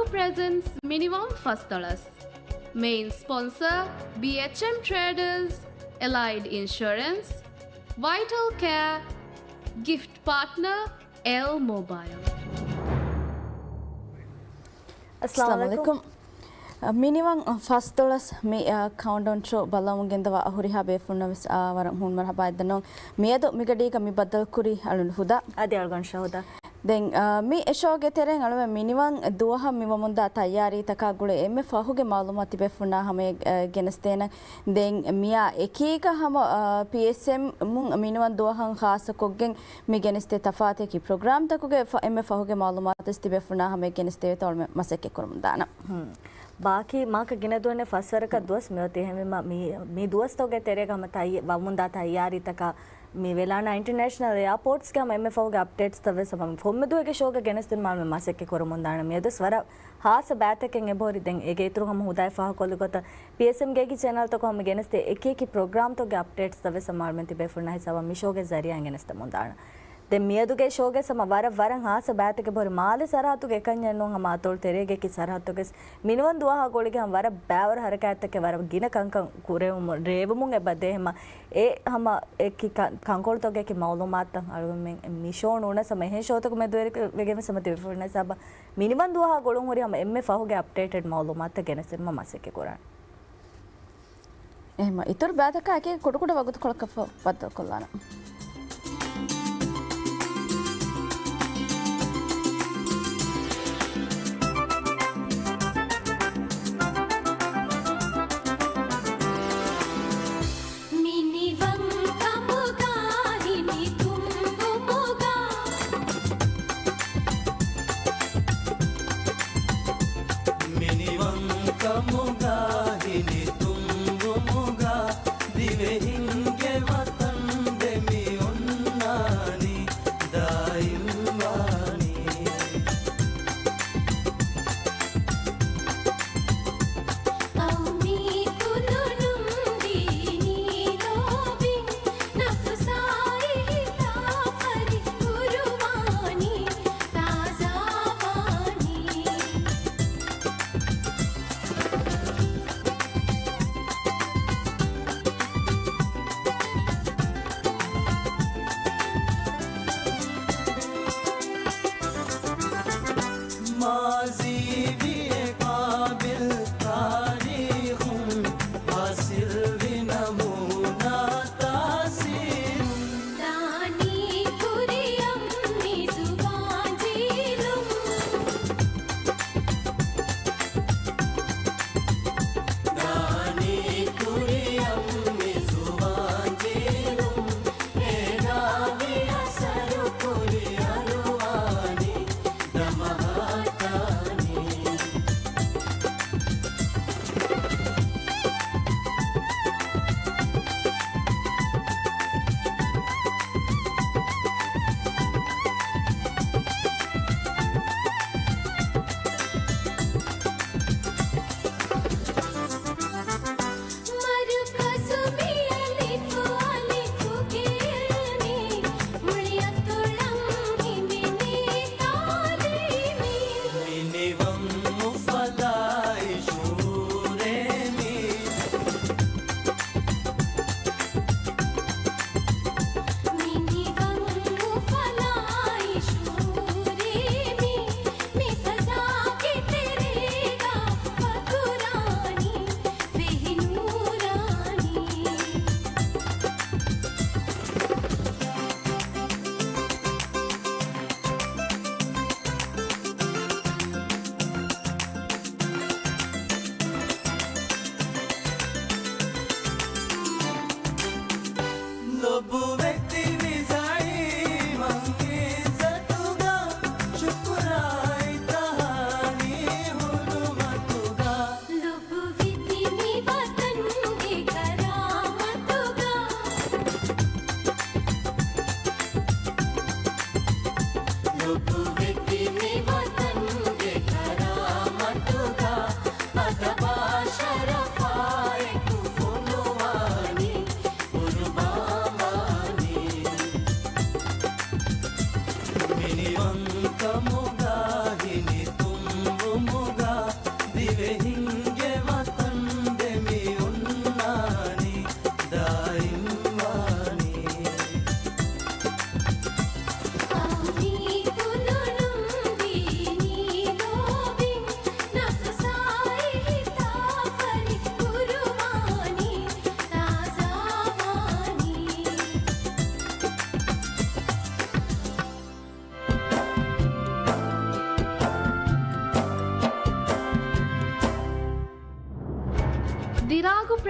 presents Minimum Fastalas. Main sponsor BHM Traders, Allied Insurance, Vital Care, gift partner L Mobile. Assalamualaikum. Minimum $1 me countdown show balamungendwa ahuriha befunna warang hun marhaba idano meedo migadi kami badal kuri alun huda adi algon shahuda then me eshoge tereng alwe minimum duha mimamunda tayari takagule emme fahuge malumati befunna hame genestena then mia ekika hama PSM mun minimum duhan khas koggen me geneste tafate ki program takuge emme fahuge malumat istibefunna hame geneste tolme maseke kurumdana बाकी माँ का गिने तो ने फसर का दोस्त में होते हैं मी दोस्तों के तेरे का मताई वामुंदा था यारी तक मी वेलाना इंटरनेशनल एयरपोर्ट्स का मैं फोग अपडेट्स तवे सब हम फोम में दो एक शो का गिने दिन माल में मासे के कोरमुंदाना मैं तो स्वरा हाँ सब बात है कि बोरी देंगे एक इतरो हम हुदाई फाह को लगता PSM के चैनल तो हम गिने ते एक प्रोग्राम तो के अपडेट्स तवे सब माल में तिबे फुरना है सब मी शो के जरिए गिने ते मुंदाना de miedo ke shoge sama varan ha sa baate ke bor male saratu ke kanya no hama atol terege ki saratu ke minwan duha goli ke ham vara baवर harakat ke vara gina kankan kure revumun e bade hema e hama ek kankol to ke maulumat alu men mission ona sama he show to me dere vege me samati furna sab minwan duha golun hori hama emme fahuge updated maulumat gene sem mase ke koran ehma itor baata ka ke kodu kodu wagut kolka padda kollana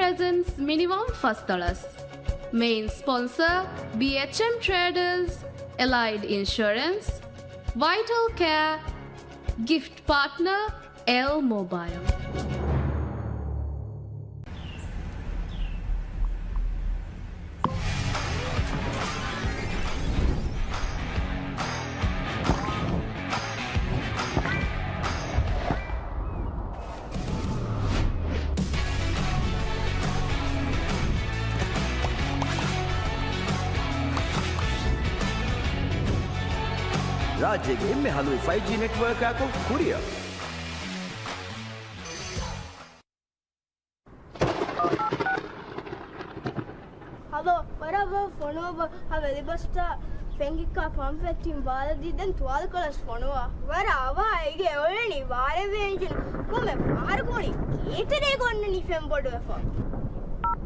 presents minimum $1. Main sponsor BHM Traders, Allied Insurance, Vital Care, gift partner L Mobile. ರಾಜ್ಯಗೆ ಎಮ್ಮೆ ಹಲವು 5G network ಹಾಕೋ ಕುರಿಯ Hallå, bara var fonova har väldigt bästa fängika pamfettin valdi den tualkolas fonova. Bara ava ige olni vare venjin komme pargoni kීතරේ ගොන්නනි ෆෙම්බොඩුව ෆෝ.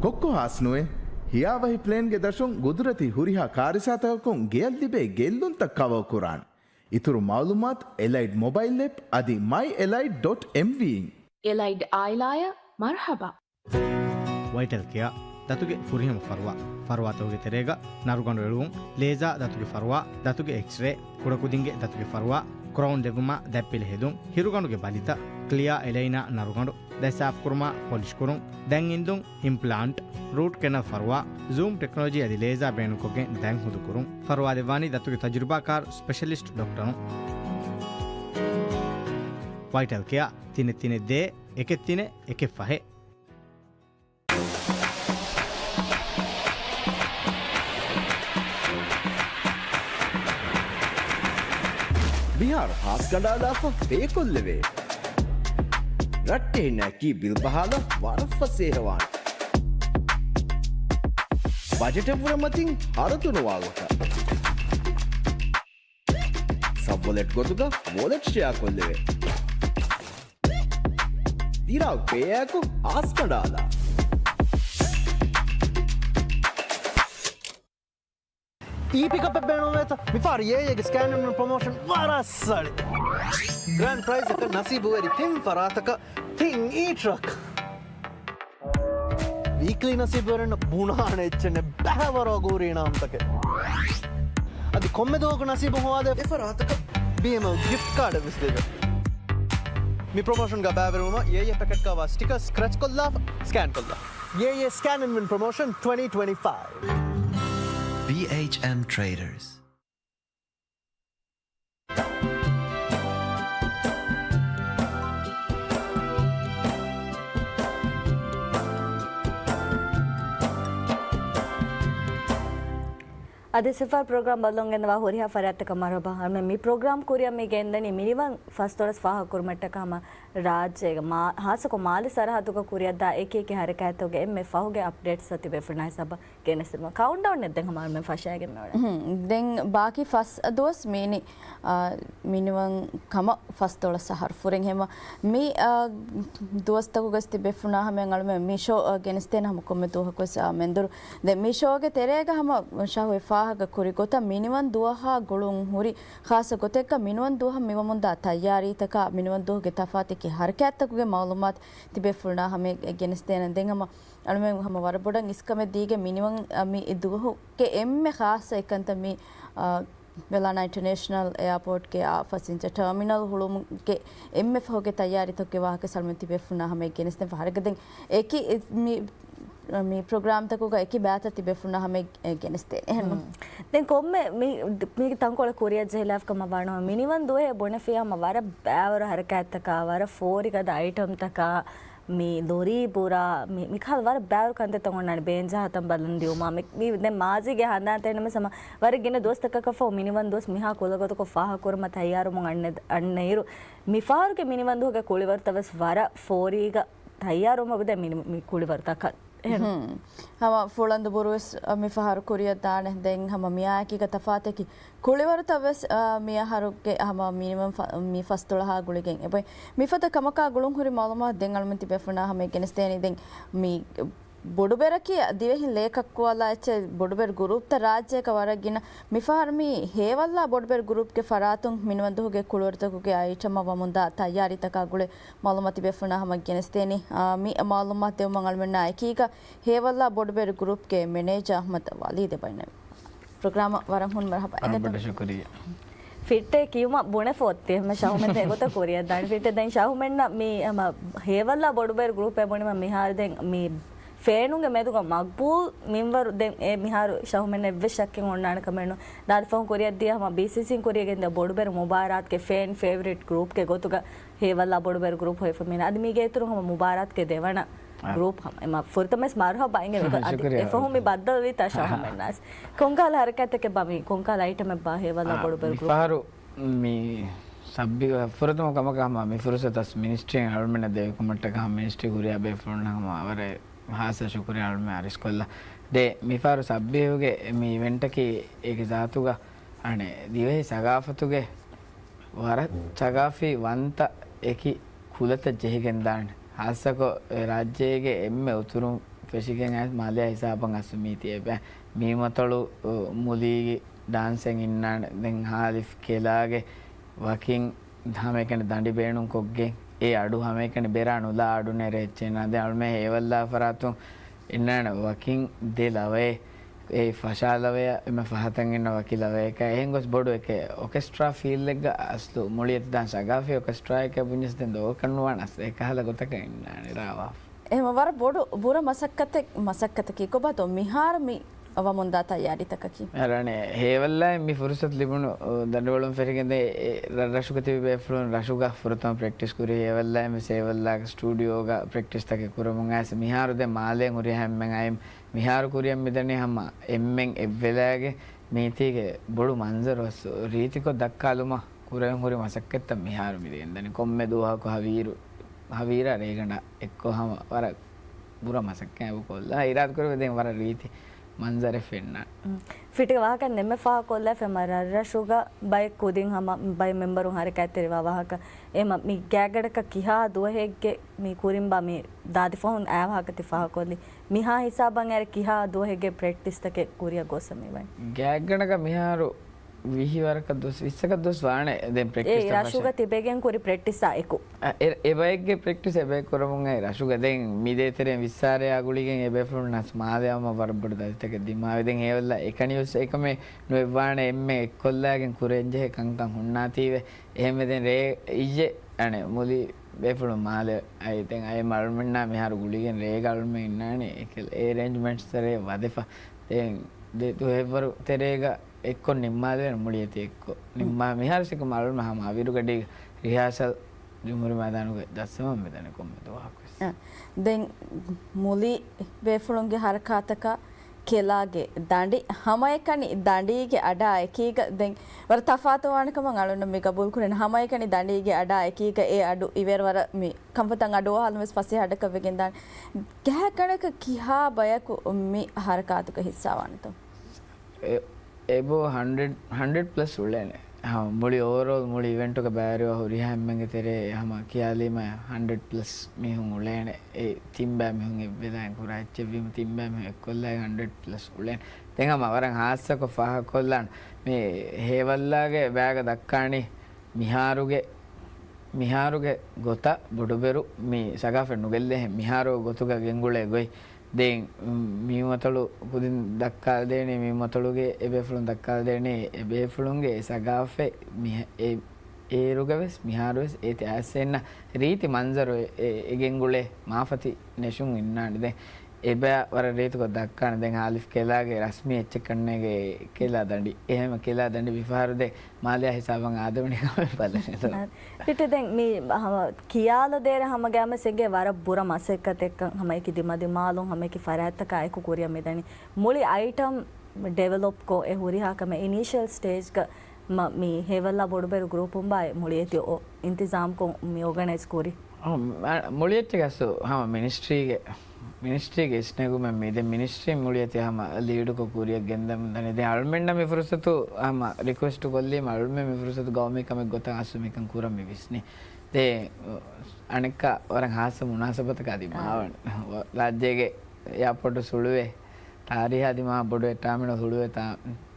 කොක්කො හාස්නුවේ හියාවහි ප්ලේන්ගේ දශුන් ගුදුරති හුරිහා කාරිසාතකුන් ගෙල් දිබේ ගෙල්ලුන්ත කව කුරාන්. ඉතුරු මාලුමාත් එලයිඩ් මොබයිල් එප් අදි myelite.mv. ಎಲೈಡ್ ಆಯ್ಲಾಯ ಮರ್ಹಬ ವೈಟಲ್ ಕಿಯಾ ದತುಗೆ ಫುರಿಹಮ ಫರ್ವಾತೋಗೆ ತೆರೆಗ ನರುಗಂಡು ಎಳುವುಂ ಲೇಜಾ ದತುಗೆ ಫರ್ವಾ ದತುಗೆ ಎಕ್ಸ್ರೇ ಕುಡಕುದಿಂಗೆ ದತುಗೆ ಫರ್ವಾ ಕ್ರೌನ್ ಡೆಗುಮ ದೆಪ್ಪಿಲೆ ಹೆದುಂ ಹಿರುಗಂಡುಗೆ ಬಲಿತ ಕ್ಲಿಯಾ ಎಲೈನಾ ನರುಗಂಡು ದೈಸಾಫ್ ಕುರ್ಮಾ ಪೊಲಿಶ್ ಕುರುಂ ದೆಂ ಇಂದುಂ ಇಂಪ್ಲಾಂಟ್ ರೂಟ್ ಕೆನಲ್ ಫರ್ವಾ ಝೂಮ್ ಟೆಕ್ನಾಲಜಿ ಅದಿ ಲೇಜಾ ಬೇಣುಕೊಗೆ ದೆಂ ಹುದು ಕುರುಂ ಫರ್ವಾ ದೆವಾನಿ ದತುಗೆ ತಜುರ್ಬಾಕಾರ್ ಸ್ಪೆಷಲಿಸ್ಟ್ ಡಾಕ್ಟರು ವೈಟಲ್ ಕಿಯಾ ತಿನೆ ದೇ ಎಕೆತ್ತಿನೆ ಎಕೆ ಫಹೆ ಬಿಹಾರ ಹಾಸ್ ಕಂಡಾದಾಫ ಬೇಕೊಲ್ಲವೆ ರಟ್ಟೆ ನಕಿ ಬಿಲ್ ಬಹಾಲ ವಾರಫ ಸೇಹವಾನ್ ಬಜೆಟ್ ಪುರಮತಿಂ ಅರತುನು ವಾಗುತ್ತ ಸಬ್ವಲೆಟ್ ಗೊತ್ತುಗ ವಾಲೆಟ್ ಶೇರ್ ಕೊಲ್ಲವೆ ದಿರಾವ್ ಪೇಯಾಕು ಹಾಸ್ ಕಂಡಾದ ಈ ಪಿಕಪ್ ಬೇಣೋವೇತ ಮಿಫಾರ್ ಏಗೆ ಸ್ಕ್ಯಾನ್ ಪ್ರಮೋಷನ್ ವಾರಸಳಿ ಗ್ರ್ಯಾಂಡ್ ಪ್ರೈಸ್ ಅಕ ನಸೀಬುವರಿ ಥಿಂಗ್ ಫರಾತಕ ಥಿಂಗ್ ಈ ಟ್ರಕ್ ವೀಕ್ಲಿ ನಸೀಬುವರನ್ನ ಬುಣಾಣ ಹೆಚ್ಚನೆ ಬಹವರೋಗೂರಿಣ ಅಂತಕೆ ಅದು ಕೊಮ್ಮೆದು ಹೋಗು ನಸೀಬು ಹೋದೆ ಫರಾತಕ BM ಗಿಫ್ಟ್ ಕಾರ್ಡ್ ವಿಸ್ಲೇವೆ మీ ప్రమోషన్ గా బావరుమ ఏ ప్యాకెట్ కా sticker scratch Kolla scan Kolla A scan and win promotion 2025 BHM Traders. ಅದೇ ಸಿಫಾರ್ ಪ್ರೋಗ್ರಾಮ್ ಬಲ್ಲೊಂಗೆಂದ ವಾ ಹೊರಿಹಾ ಫರಾತ ಕಮಾರಬ ಹಮ ಮಿ ಪ್ರೋಗ್ರಾಮ್ ಕುರಿಯ ಮಿ ಗೆಂದನಿ ಮಿನಿವಂ ಫಸ್ಟ್ ತೋರಸ್ ಫಾಹ ಕುರ್ಮಟ್ಟ ಕಮ ರಾಜ್ಯ ಮಾ ಹಾಸಕೊ ಮಾಲಿ ಸರಹದುಗ ಕುರಿಯದ ಏಕೇಕೆ ಹರಕಾಯತೋಗೆ ಎಮ್ಮೆ ಫಾಹುಗೆ ಅಪ್ಡೇಟ್ಸ್ ಸತಿ ಬೆಫ್ರನೈ ಸಬ ಗೆನಸಿಮ ಕೌಂಟ್ ಡೌನ್ ನೆದ್ದೆಂ ಹಮಾರ ಮೆ ಫಶಾಗೆ ಮೇಡ ದೆನ್ ಬಾಕಿ ಫಸ್ಟ್ ದೋಸ್ ಮೀನಿ ಮಿನಿವಂ ಕಮ ಫಸ್ಟ್ ತೋರಸ್ ಸಹರ್ ಫುರೆಂ ಹೆಮ ಮಿ ದೋಸ್ತಗು ಗಸ್ತಿ ಬೆಫ್ರನಾ ಹಮೆ ಅಂಗಳು ಮೆ ಮಿಶೋ ಗೆನಸ್ತೇನ ಹಮ ಕೊಮ್ಮೆ ತೋಹ ಕೊಸ ಮೆಂದುರು ದೆ ಮಿಶೋಗೆ ತೆರೆಗ ಹಮ ಶಾಹು ಫಾಹಗ ಕುರಿ ಗೊತ್ತ ಮಿನಿವನ್ ದುವಹ ಗುಳುಂ ಹುರಿ ಖಾಸ ಗೊತೆಕ್ಕ ಮಿನಿವನ್ ದುವಹ ಮಿವಮುಂದ ತಯಾರಿ ತಕ ಮಿನಿವನ್ ದುವಗೆ ತಫಾತಿಕಿ ಹರಕತ್ತಗುಗೆ ಮಾಲೂಮಾತ್ ತಿಬೆ ಫುಲ್ನಾ ಹಮೆ ಗೆನಸ್ತೇನ ದೆಂಗಮ ಅಳಮೆ ಹಮ ವರಬೊಡಂ ಇಸ್ಕಮೆ ದೀಗೆ ಮಿನಿವನ್ ಮಿ ದುವಹುಗೆ ಎಮ್ಮೆ ಖಾಸ එකಂತ ಮಿ වෙලාන ඉන්ටර්නේෂනල් එයාපෝට් ಗೆ ಫಸಿಂಚ ಟರ್ಮಿನಲ್ ಹುಳುಂ ಗೆ ಎಮ್ಎಫ್ ಹೋಗೆ ತಯಾರಿ ತಕ್ಕೆ ವಾಹಕ ಸಲ್ಮೆ ತಿಬೆ ಫುಲ್ನಾ ಹಮೆ ಗೆನಸ್ತೇನ ಫಹರಗದೆಂ ಏಕಿ ಮಿ මේ ප්‍රෝග්‍රෑම් තකුග එකි බෑත තිබෙෆුන්න හම ගෙනස්තේ එහෙම දැන් කොම්මෙ මේ තංකොල කොරිය ජෙලාෆ් කම වරනවා මිනිවන් දොයේ බොනෆියාම වර බෑවර හරකැත්තක වර ෆෝරිකද ಐಟಮ್ ತಕ මේ දොරි පුරා මේ කල් වර බෑවර කන්ද තොන්නන බෙන්ජා හතම් බලන් දියුමා මේ දැන් මාජිගේ හඳා තේනම සම වර ගෙන දොස්තක කෆෝ මිනිවන් දොස් මිහා කොලගත කො ෆාහ කුරම තයාරු මොන් අන්න ඉරු මිෆාරුගේ මිනිවන් දොගේ කොලිවර්තවස් වර ෆෝරිග තයාරු මොකද මි කොලිවර්තක ಹಮ ಫುಳಂದು ಬುರುವೆಸ್ ಮಿ ಫಹರು ಕುರಿಯ ದಾಣೆ ದೆಂಗ್ ಹಮ ಮಿಯಾಕಿಗ ತಫಾತೆಕಿ ಕುಳಿವರು ತವೆಸ್ ಮಿಯ ಹರುಗೆ ಹಮ ಮಿನಿಮಮ್ ಮಿ ಫಸ್ತುಳ ಹಾ ಗುಳಿಗೆ ಎಬೈ ಮಿ ಫತ ಕಮಕ ಗುಳುಂ ಹುರಿ ಮಾಲೂಮಾ ದೆಂಗ್ ಅಳ್ಮಂತಿ ಬೆಫುನಾ ಹಮೆ ಗೆನಸ್ತೇನಿ ದೆಂಗ್ ಮಿ ಬೊಡುಬೆರಕಿ ದಿವೆಹಿನ್ ಲೇಖಕ್ವಾಲ ಎಚ್ಚೆ ಬೊಡುಬೆರ್ ಗ್ರೂಪ್ ತ ರಾಜ್ಯಕ ವರಗಿನ ಮಿಫಾರ್ಮಿ ಹೇವಲ್ಲ ಬೊಡುಬೆರ್ ಗ್ರೂಪ್ಗೆ ಫರಾತುಂ ಮಿನುವಂದುಗೆ ಕುಳುವರ್ತಕುಗೆ ಐಟಮ ವಮುಂದ ತಯಾರಿ ತಕಾಗುಳೆ ಮಾಲೂಮಾತಿ ಬೆಫುನ ಹಮಗ್ ಗೆನಸ್ತೇನಿ ಮಿ ಮಾಲೂಮಾತ್ ದೇವ್ ಮಂಗಳಮೆನ್ನ ಐಕೀಗ ಹೇವಲ್ಲ ಬೊಡುಬೆರ್ ಗ್ರೂಪ್ಗೆ ಮ್ಯಾನೇಜರ್ ಅಹಮದ್ ವಾಲೀದೆ ಬೈನೆ ಪ್ರೋಗ್ರಾಮ್ ವರಂ ಹುನ್ ಮರಹಬಾ ಬಡ ಶುಕ್ರಿಯಾ ෆිට්ටේ කියවම බොන ෆොත්තේ එහම ශවුමෙන් එගොත කොරිය දාන ෆිට්ටේ දැන් ශවුමෙන් මේ හේවල්ලා බොඩුබෙර ගෲප් එක බොනේ මිහාර දැන් මේ ෆේනුගේ මෙදුක මක්බූල් මින්වරු දැන් ඒ මිහාර ශවුමෙන් එව්වෙෂක්කෙන් ඔන්නාන කමෙන්නු දාද ෆෝන් කොරිය දියා හම BCC කොරියගෙන් ද බොඩුබෙර මුබාරාත් के ෆේන් ෆේවරිට් ගෲප් के ගොතුක හේවල්ලා බොඩුබෙර ගෲප් होय फमिन आदि मीगे तुरु हम मुबारत के देवना ग्रुप हम एमा फुरतमस मारहा बाएंगे एफहु में बदल वी ताशा हम नास कोंकाल हरकत के बामी कोंकाल आइटम में बाहे वाला बड़बर ग्रुप फारो मी सब्बी फुरतम कमक हम मी फुरसतस मिनिस्ट्री हळमने देव कमट्ट का मिनिस्ट्री गुरिया बे फोन हम ಅವರೆ ಹಾಸ ಶುಕ್ರಿಯಾ ಹಳಮೆ ಅರಿಸ್ಕೊಲ್ಲ ದೆ ಮಿ ಫಾರೋ ಸಬ್ಬಿ ಹೋಗೆ ಮಿ ಇವೆಂಟ್ ಕಿ ಏಕೆ ಜಾತುಗ ಅಣೆ ದಿವೆ ಸಗಾಫತುಗೆ ವರ ಚಗಾಫಿ ವಂತ ಏಕಿ ಕುಲತ ಜೆಹಿಗೆಂದಾಣೆ ಹಾಸಕೋ ರಾಜ್ಯಗೆ ಎಮ್ಮೆ ಉತುರು ಫೆಶಿಗೆನ್ ಆಸ್ ಮಾಲಿಯಾ ಹಿಸಾಬಂ ಅಸುಮೀತಿಯೆ ಬೆ ಮೀಮತಳು ಮುಲಿಗಿ ඩාන්සෙන් ඉන්නන දැන් හාලිෆ් කෙලාගේ වකින් ධමයකන දඬි බේණුම් කොග්ගෙන් ඒ අඩු හැමයකන බෙරානුලා අඩු නෙරෙච්චෙන දැන් අල්මේ හේවල්ලා ෆරාතුන් ඉන්නන වකින් දෙලවේ ඒ ෆෂාලවේ එම ෆහතන් ඉන්න වකිලවේ එක එහෙන් ගොස් බොඩු එක ඔකෙස්ට්‍රා ෆීල් එක අස්ලු මොළියත් දාන් සගාෆේ ඔකෙස්ට්‍රා එක පුඤ්ඤස් දෙන් දෝ කන්වනස් ඒක හල ගොතක ඉන්නන රාවා එහෙම වර බොඩු බුර මසක්කතකී කොබතෝ මිහාර මි අවමුන්දා තයාරි තකකි අරනේ හේවල්ලා මි ෆුර්සත් ලිබුණු දඬවලම් ෆෙරිගෙන්ද රෂුගති බෙෆ්ලොන් රෂුගා ෆුරතම් ප්‍රැක්ටිස් කුරි හේවල්ලා මි සේවල්ලා ස්ටුඩියෝගා ප්‍රැක්ටිස් තක කුරමුන් ඇස මිහාරු දෙ මාලෙන් උරි හැම්මෙන් අයම් මිහාරු කුරියම් මිදනේ හැම එම්මෙන් එව්වෙලාගේ මේතිගේ බොඩු මන්සරස් රීතිකො දක්කාලුම කුරෙන් හුරි මසක්කෙත්ත මිහාරු මිදෙන් දනි කොම්මෙ දුවහකො හවීර රේගණ එක්කෝ හැම වර බුර මසක්කෑව කොල්ලා ඉරාත් කරුවේ දෙන් වර රීති मंजर फिरना फिटे वहाँ का निम्मे फा कोल्ला फेमरा रशुगा बाय कोडिंग हम बाय मेंबर हमारे कहते रहा वहाँ का एम मी गैगड़ का किहा दो है के मी कुरिम्बा मी दादी फोन आया वहाँ का तिफा कोली मिहा हिसाब अंगेर किहा दो है के प्रैक्टिस तक कुरिया गोसमी बाय गैगड़ का मिहारो විහිවර කදොස් විස්සක දොස් වානේ දැන් ප්‍රැක්ටිස් ඒ රෂුග තිබෙගෙන් කුරි ප්‍රැක්ටිස් ආයකෝ ඒ බයික්ගේ ප්‍රැක්ටිස් එබේ කරමුන් ඒ රෂුග දැන් මිදේතරේ විස්සාරය අගුලිගෙන් එබේ ෆුල්නස් මාදයම වරබඩ දයිතක දිමාවෙ දැන් ඒවල්ලා එකනියොස් එකම නොෙවානේ එම්මේ එක්කොල්ලාගෙන් කුරෙන්ජේ කංකම් හුන්නා තීවේ එහෙම දැන් රේ ඉජේ අනේ මුලි බේෆුළු මාලේ අය දැන් අය මල්මන්නා මෙහාරු ගුලිගෙන් රේ ගල්ම ඉන්නානේ ඒ අරේන්ජ්මන්ට්ස් තරේ වදෙෆා දැන් දෙතු එවරු තෙරේග එක්කො නිම්මාදේ මුලියති එක්කො නිම්මා මිහාරසික මල්ම මහම අවිරුගඩේ රිහාසල් ජුමුරු මයිදානුගේ දස්සම මෙතන කොම්මෙතෝහක්ස් දැන් මුලි බේෆුළුන්ගේ හරකාතක කෙලාගේ දඬි හැම එකනි දඬිගේ අඩා එකීක දැන් වර තෆාතු වණකම අලුන්න මේ ගබුල් කුරෙන හැම එකනි දඬිගේ අඩා එකීක ඒ අඩු ඉවර වර මේ කම්පතන් අඩෝ හල්මස් පස්සේ හඩක වෙගෙන් දාන ගහ කණක කිහා බයකු මේ හරකාතක හිස්සවන්නතෝ एबो 100 प्लस उड़ेने हाँ मुड़ी ओवरऑल मुड़ी इवेंट का बैरियो हुरी है हमें तेरे हम कियाली में 100 प्लस में हूँ उड़ेने ए तिम्बा में हूँ इवेंट कुराई चेवी में तिम्बा में कोल्ला 100 प्लस उड़ेने तेंगा मावरंग हाथ से को फाह कोल्लान में हेवल्ला के बैग दक्कानी मिहारुगे गोता बुडुबेरु मी सगाफे नुगेल्ले हैं मिहारो गोतु का गेंगुले गोई දැන් මීමතලු පුදින් දක්කල් දෙන්නේ මීමතලුගේ එබේෆුලුන් දක්කල් දෙන්නේ එබේෆුලුන්ගේ සගාෆේ ඒ රුගවස් මිහාරවස් ඒ තැසෙන්න රීති මන්සරෝ එගෙන්ගුලේ මාෆති නෙෂුන් ඉන්නානේ දැන් එබෑ වර රීතික දක්කාන දැන් ආලිෆ් කෙලාගේ රස්මී එච්ච කන්නේගේ කෙලා දඬි එහෙම කෙලා දඬි විෆාරු දෙ මාලියා හිසාබන් ආදවණිකම බලන්නේ පිට දැන් මේ කියාල දේර හැම ගෑම සෙගේ වර බුර මසෙක්කත් එක්ක හැමයි කි දිමදි මාලුන් හැමයි කි ෆරාත්තක අයකු කුරිය මෙදනි මුලි අයිටම් ඩෙවලොප් को ए हुरिहा का में इनिशियल स्टेज का मी हेवल्ला बोडबेर ग्रुप उंबाय मुलियति ओ इंतजाम को मी ऑर्गेनाइज कोरी मुलियति गसो हम मिनिस्ट्री के इसने में मेरे मिनिस्ट्री मुलियति हम लीड को पूरी गेंदम दने दे अल्मेंडा में फुर्सत हम रिक्वेस्ट कोल्ली अल्मे में फुर्सत गवर्नमेंट का में गोता आसुमी कं कुरा में विस्नी ते अनेक और हास मुनासबत का दी मावन राज्य के එයාපොට සුළුවේ තාරිහා දිමා බොඩුවේ ටාමින සුළුවේ තා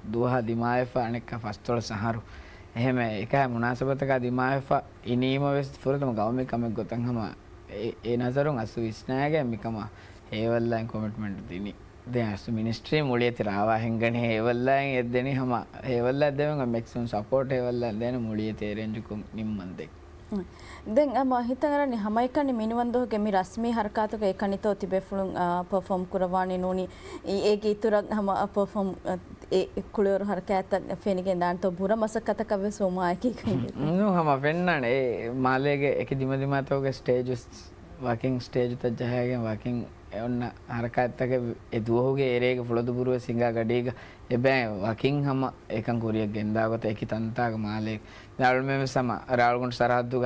දුවහා දිමායෆා අනෙක්ක ෆස්තොල සහරු එහෙම එකයි මුනාසබතක දිමායෆා ඉනීම වෙස් ෆුරතම ගවමිකමක් ගොතන් හම ඒ නසරුන් අසු විස්නායගේ මිකම ඒවල්ලයින් කොමිට්මන්ට් දිනි දැන් අසු මිනිස්ට්‍රි මුලිය තිරාවා හෙන්ගනේ ඒවල්ලයින් එද්දෙනි හම ඒවල්ල දෙවන් මෙක්සිමම් සපෝට් ඒවල්ල දෙන මුලිය තේරෙන්ජුකුම් නිම්මන්දේ දැන් හිතගරන්නේ හමයිකන්නේ මිනිවන්දෝගේ මේ රස්මී හරකාතක ඒකනිතෝ තිබේ ෆුලුන් පර්ෆෝම් කරවානේ නෝනි ඒගේ ඉතුරක් හම පර්ෆෝම් ඒ කුලවර හරකාත ෆෙනිගෙන් දාන්තෝ බුර මසකතක වෙසෝමායකි නෝ හම වෙන්නනේ ඒ මාලේගේ එක දිම දිමතෝගේ ස්ටේජස් වකින් ස්ටේජ් තජහයගෙන් වකින් ඔන්න හරකාත්තක එදුවහුගේ ඒරේක ෆුලදු බුරුව සිංගා ගඩේක එබැයි වකින් හම ඒකන් කුරියක් ගෙන්දාගත එකි තන්තාක මාලේක දාල්මෙම සම රාල්ගොන්ඩ් සරහද්දුග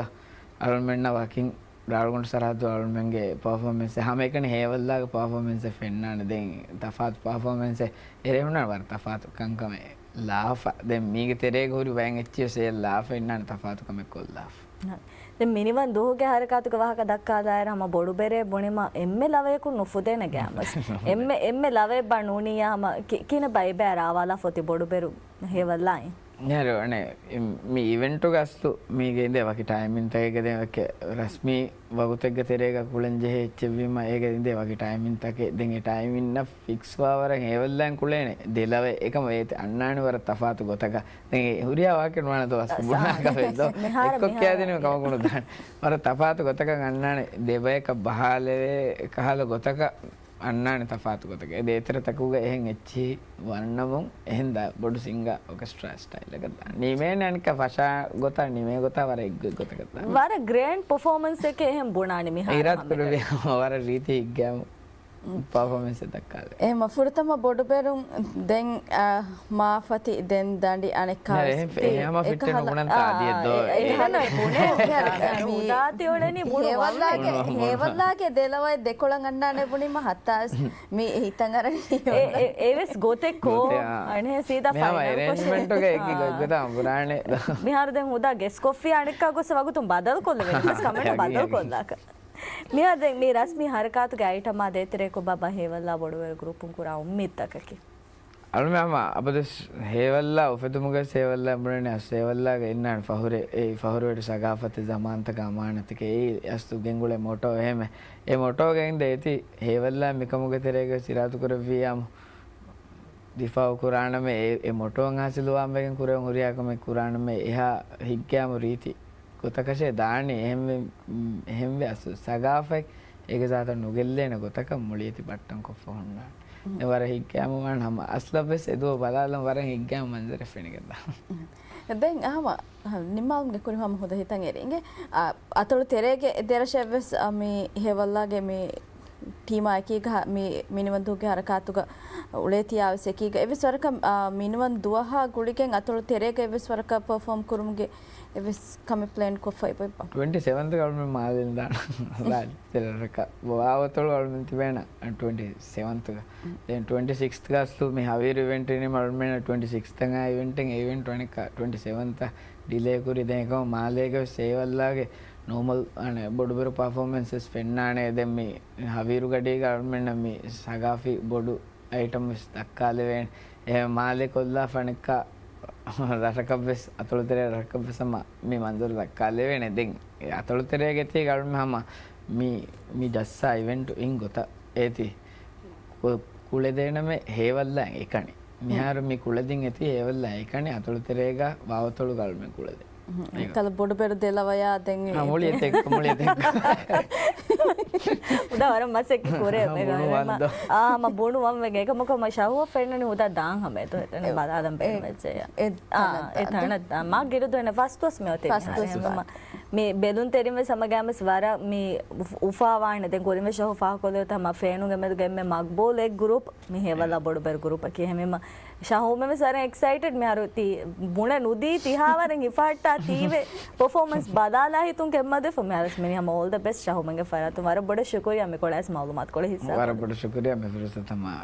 අරුල්මෙන්න වකින් රාල්ගොන්ඩ් සරහද්දු අරුල්මෙන්ගේ පර්ෆෝමන්ස් හැම එකනේ හේවල්ලාගේ පර්ෆෝමන්ස් ෆෙන්නානේ දැන් තෆාත් පර්ෆෝමන්ස් එරෙහුණා වර තෆාත් කංකම ලාෆ දැන් මීගේ තෙරේ ගෝරි වයන් එච්චි සේ ලාෆ ඉන්නානේ තෆාත් කම කොල්ලාෆ දැන් මිනිවන් දෝහගේ හරකාතුක වහක දක්කා දායරම බොඩු බෙරේ බොනිම එම්මෙ ලවයකු නුෆුදේන ගෑමස් එම්මෙ ලවේ බණුනියාම කින බයි බෑරාවාලා ෆොති බොඩු බෙරු හේවල්ලායි නේ මේ ඉවෙන්ට් එක අස්තු මේකේ ඉඳ වකි ටයිමින් තකේද වක රස්මි වගුතෙක්ග තෙරේක කුලෙන් ජෙහෙ එච්චවීම ඒක ඉඳ වකි ටයිමින් තකේ දෙන් ඒ ටයිමින් න ෆික්ස් වාවරන් හේවල්ලන් කුලේනේ දෙලව එකම ඒ අන්නානි වර තෆාතු ගොතක දැන් හුරියා වාක්‍ය නවන දවස් බුණාක වෙද්දෝ එක්ක කියදිනේ කමකුණු දාන්න වර තෆාතු ගොතක අන්නානේ දෙබයක බහලේ කහල ගොතක අන්නානේ තෆාතු ගොතක ඒ දෙතර තකුග එහෙන් එච්චි වන්නමුන් එහෙන් දා බොඩු සිංගා ඔකස්ට්‍රා ස්ටයිල් එක දාන්න නිමේ නනික ෆෂා ගොත නිමේ ගොත වර එක් ගොතක දාන්න වර ග්‍රෑන්ඩ් පර්ෆෝමන්ස් එකේ එහෙන් බුණානේ මිහා ඉරත් කරුවේ වර රීති ඉග්ගම පර්ෆෝමන්ස් දක්කාලේ එහෙම ෆුරතම බොඩු බෙරුම් දැන් මාෆති දැන් දණ්ඩි අනෙක්කා එහෙම ෆිට් වෙන ගුණන් තාදිය දෝ එහෙම බුනේ උදාති ඔලනේ බුණු හේවල්ලාගේ දෙලවයි දෙකොළන් අන්නානේ බුනිම හත්තාස් මේ හිතන් අර ඒවස් ගෝතෙක්කෝ අනේ සීදා ෆයිනල් අරේන්ජ්මන්ට් එක එක ගොතා පුරානේ මිහාර දැන් උදා ගෙස් කොෆි අනෙක්කා ගොස වගුතුම් බදල් කොල්ල වෙනස් කමෙන්ට් බදල් කොල්ලාක මිහාර දැන් මේ රස්මි හරකාතුගේ අයිටමා දෙතරේ කො බබා හේවල්ලා බොඩුවර ගෲපුන් කුරා උම්මිත්තකකි අනුමම අපදස් හේවල්ලා උෆතුමුගේ සේවල්ලා බුනේ සේවල්ලාගේ ඉන්නාන ෆහුරේ ඒ ෆහුරේට සගාෆත ජමාන්තක අමානතක ඒ අස්තු ගෙන්ගුලේ මොටෝ එහෙම ඒ මොටෝ ගෙන් දෙති හේවල්ලා මිකමුගේ තරේක සිරාතු කර වියම් දිෆාව කුරානම ඒ මොටෝන් හසිලුවාම් බගෙන් කුරෙන් හුරියාකම කුරානම එහා හිග්ගෑම රීති ගොතකෂේ දාන්නේ එහෙම අසු සගාෆෙක් ඒක සාත නුගෙල්ලේන ගොතක මුලියති බට්ටන් කොෆ හොන්නා එවර හිග්ගෑම වන් හම අස්ලබස් එදුව බලාලම් වරන් හිග්ගෑම මන්දර ෆෙනිකදා දැන් නිම්මාල්ගේ කුරිහම හොද හිතන් එරින්ගේ අතොළු තෙරේගේ දෙරශෙවස් මේ හේවල්ලාගේ මේ ටීමා එකීග මේ මිනිවන්දුගේ හරකාතුග උලේ තියාවස් එකීග එවිස් වරක මිනිවන් දුවහා ගුලිගෙන් අතොළු තෙරේක එවිස් වරක පර්ෆෝම් කරුමුගේ එවිස් කම ප්ලෑන් කොෆයි බයි 27th ගල්ම මාදෙන් දාන රාජ්‍යරක බවාවතොළු වල්ම තිබෙන 27th දැන් 26th ගස්තු මේ හවීර ඉවෙන්ට් එකේ මල්මෙන 26th තංගා ඉවෙන්ට් එකේ ඉවෙන්ට් 27th ඩිලේ කුරි දැන් එකම මාලේගේ සේවල්ලාගේ normal අනේ බොඩු performances පෙන්නානේ දැන් මේ හවීරු ගඩේ ගල්මෙන් මේ සගාෆි බොඩු items දක්කාලේ වෙන එහෙම මාලේ කොල්ලා ෆණක රටකබ්බස් අතොලතරේ රටකබ්බසම මේ මන්දර දක්කාලේ වෙන දැන් අතොලතරේ ගෙතේ ගල්මහම මේ දස්සා ඉවෙන්ට් ඉන් ගොත ඒති කුලේ දෙනම හේවල්ලා එකනේ මිහාර මේ කුලදින් ඇති හේවල්ලා එකනේ අතොලතරේග වාවතොළු ගල්මෙන් කුලදේ කල බොඩු බෙර දෙලවයා දැන් මුලියත් එක්ක උදා වර මසෙක් කුරේ මේක ආ ම බොණු වම් වෙගේ එක මොකම ෂවෝ ෆෙන්නනේ උදා දාන් හැම එතන එතන බදාදම් පෙන්නච්චය ඒ තන මා ගෙරුදු එන ෆස්ටස් මෙතේ මේ බෙලුන් තෙරිම සමගෑමස් වර මේ උෆා වාන දැන් කොරිම ෂවෝ ෆා කොලේ තම ෆේනු ගෙමෙ ගෙමෙ මග්බෝල් එක් ගෲප් මේ හේවලා බොඩු බෙර ගෲප් එකේ හැමෙම ෂහෝමෙම සර එක්සයිටඩ් මේ අරුති මුණ නුදී තිහාවරන් ඉෆාට්ටා තීවේ performance බදාලා හිතුන් කෙම්මද ෆොමෑලස් මෙනි හම all the best ෂහෝමගේ ෆරතු වර බොඩ शुक्रिया मे कोड़ा इस मालूमात कोड़े हिस्सा वरा बड़ा शुक्रिया मैं फिर से तमा